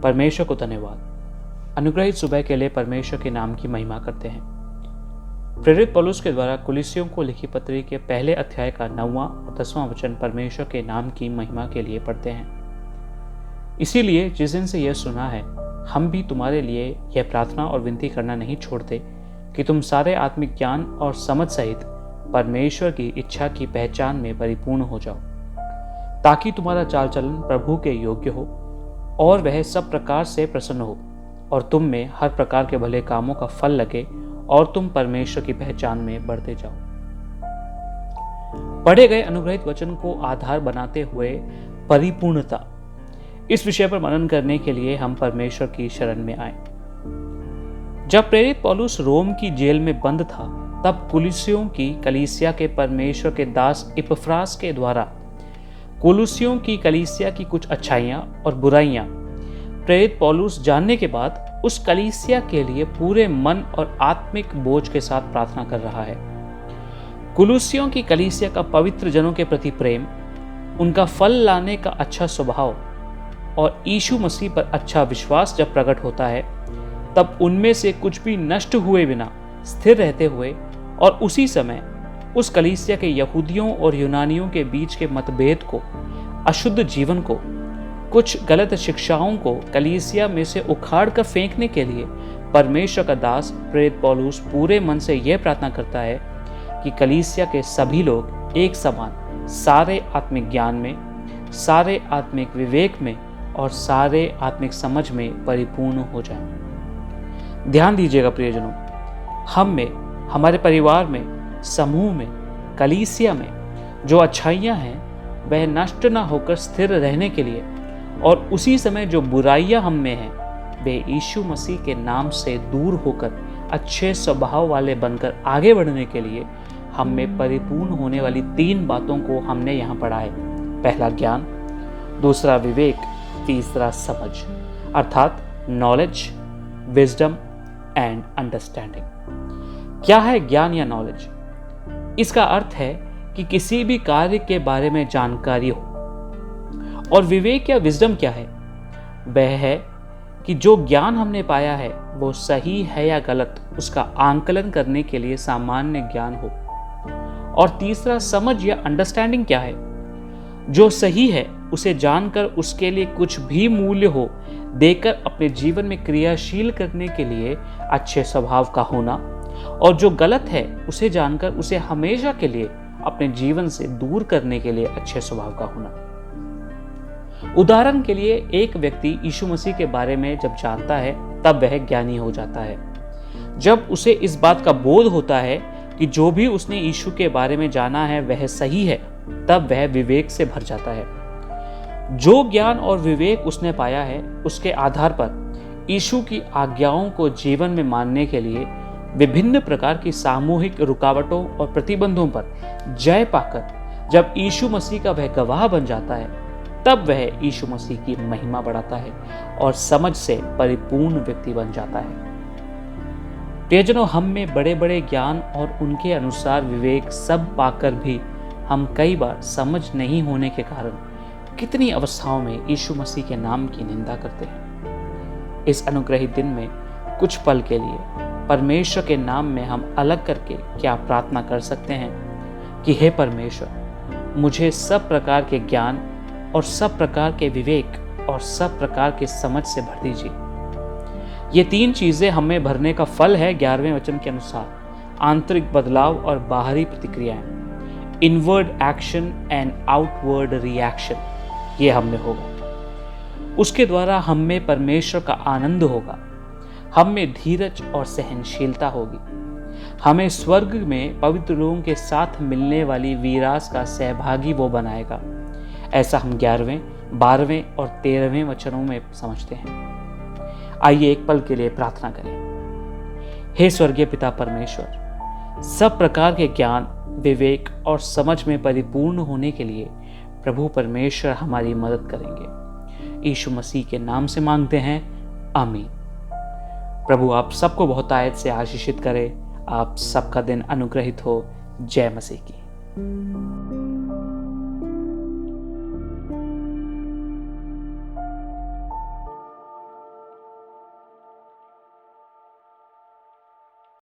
परमेश्वर को धन्यवाद। अनुग्रहित सुबह के लिए परमेश्वर के नाम की महिमा करते हैं। प्रेरित पौलुस के द्वारा कुलिसियों को लिखी पत्री के पहले अध्याय का 9वां और 10वां वचन परमेश्वर के नाम की महिमा के लिए पढ़ते हैं। इसीलिए जिस दिन से यह सुना है, हम भी तुम्हारे लिए यह प्रार्थना और विनती करना नहीं छोड़ते कि तुम सारे आत्मिक ज्ञान और समझ सहित परमेश्वर की इच्छा की पहचान में परिपूर्ण हो जाओ, ताकि तुम्हारा चाल चलन प्रभु के योग्य हो और वह सब प्रकार से प्रसन्न हो और तुम में हर प्रकार के भले कामों का फल लगे और तुम परमेश्वर की पहचान में बढ़ते जाओ। पढ़े गए अनुग्रहित वचन को आधार बनाते हुए परिपूर्णता, इस विषय पर मनन करने के लिए हम परमेश्वर की शरण में आए। जब प्रेरित पौलुस रोम की जेल में बंद था, तब कुलिसियों की कलीसिया के परमेश्वर के दास इपफ्रास के द्वारा कुलिसियों की कलीसिया की कुछ अच्छाइयां और बुराइयां प्रेरित पौलुस जानने के बाद उस कलीसिया के लिए पूरे मन और आत्मिक बोझ के साथ प्रार्थना कर रहा है। कुलिसियों की कलीसिया का पवित्र जनों के प्रति प्रेम, उनका फल लाने का अच्छा स्वभाव और यीशु मसीह पर अच्छा विश्वास जब प्रकट होता है, तब उनमें से कुछ भी नष्ट हुए बिना स्थिर रहते हुए और उसी समय उस कलीसिया के यहूदियों और यूनानियों के बीच के मतभेद को, अशुद्ध जीवन को, कुछ गलत शिक्षाओं को कलीसिया में से उखाड़ कर फेंकने के लिए परमेश्वर का दास प्रेरित पौलुस पूरे मन से यह प्रार्थना करता है कि कलीसिया के सभी लोग एक समान सारे आत्मिक ज्ञान में, सारे आत्मिक विवेक में और सारे आत्मिक समझ में परिपूर्ण हो जाएं। ध्यान दीजिएगा प्रियजनों, हम में, हमारे परिवार में, समूह में, कलीसिया में जो अच्छाइयां हैं वह नष्ट ना होकर स्थिर रहने के लिए और उसी समय जो बुराइयां हम में हैं वे यीशु मसीह के नाम से दूर होकर अच्छे स्वभाव वाले बनकर आगे बढ़ने के लिए हम में परिपूर्ण होने वाली 3 बातों को हमने यहाँ पढ़ा है। पहला ज्ञान, दूसरा विवेक, तीसरा समझ, अर्थात नॉलेज, विजडम एंड अंडरस्टैंडिंग। क्या है ज्ञान या नॉलेज? इसका अर्थ है कि किसी भी कार्य के बारे में जानकारी हो। और विवेक या विजडम क्या है? वह है कि जो ज्ञान हमने पाया है वो सही है या गलत, उसका आंकलन करने के लिए सामान्य ज्ञान हो। और तीसरा समझ या अंडरस्टैंडिंग क्या है? जो सही है उसे जानकर उसके लिए कुछ भी मूल्य हो देकर अपने जीवन में क्रियाशील करने के लिए अच्छे स्वभाव का होना, और जो गलत है उसे जानकर उसे हमेशा के लिए अपने जीवन से दूर करने के लिए अच्छे स्वभाव का होना। उदाहरण के लिए, एक व्यक्ति यीशु मसीह के बारे में जब जानता है तब वह ज्ञानी हो जाता है। जब उसे इस बात का बोध होता है कि जो भी उसने यीशु के बारे में जाना है वह सही है, तब वह विवेक से भर जाता है। जो ज्ञान और विवेक उसने पाया है उसके आधार पर यीशु की आज्ञाओं को जीवन में मानने के लिए विभिन्न प्रकार की सामूहिक रुकावटों और प्रतिबंधों पर जय पाकर जब यीशु मसीह का वह गवाह बन जाता है, तब वह यीशु मसीह की महिमा बढ़ाता है और समझ से परिपूर्ण व्यक्ति बन जाता है। प्रियजनों, हम में बड़े बड़े ज्ञान और उनके अनुसार विवेक सब पाकर भी हम कई बार समझ नहीं होने के कारण कितनी अवस्थाओं में यीशु मसीह के नाम की निंदा करते हैं। इस अनुग्रहित दिन में कुछ पल के लिए परमेश्वर के नाम में हम अलग करके क्या प्रार्थना कर सकते हैं कि हे परमेश्वर, मुझे सब प्रकार के ज्ञान और सब प्रकार के विवेक और सब प्रकार के समझ से भर दीजिए। ये 3 चीजें हमें भरने का फल है 11वें वचन के अनुसार आंतरिक बदलाव और बाहरी प्रतिक्रियाएं, inward action and outward reaction, ये हम में होगा। उसके द्वारा हम में परमेश्वर का आनंद होगा, हम में धीरज और सहनशीलता होगी, हमें स्वर्ग में पवित्र लोगों के साथ मिलने वाली वीरास का सहभागी वो बनाएगा। ऐसा हम 11वें, 12वें और 13वें वचनों में समझते हैं। आइए एक पल के लिए प्रार्थना करें। हे स्वर्गीय पिता परमेश्वर, सब प्रकार के ज्ञान, विवेक और समझ में परिपूर्ण होने के लिए प्रभु परमेश्वर हमारी मदद करेंगे। यीशु मसीह के नाम से मांगते हैं, आमीन। प्रभु आप सबको बहुत आयत से आशीषित करे। आप सबका दिन अनुग्रहित हो। जय मसीह की।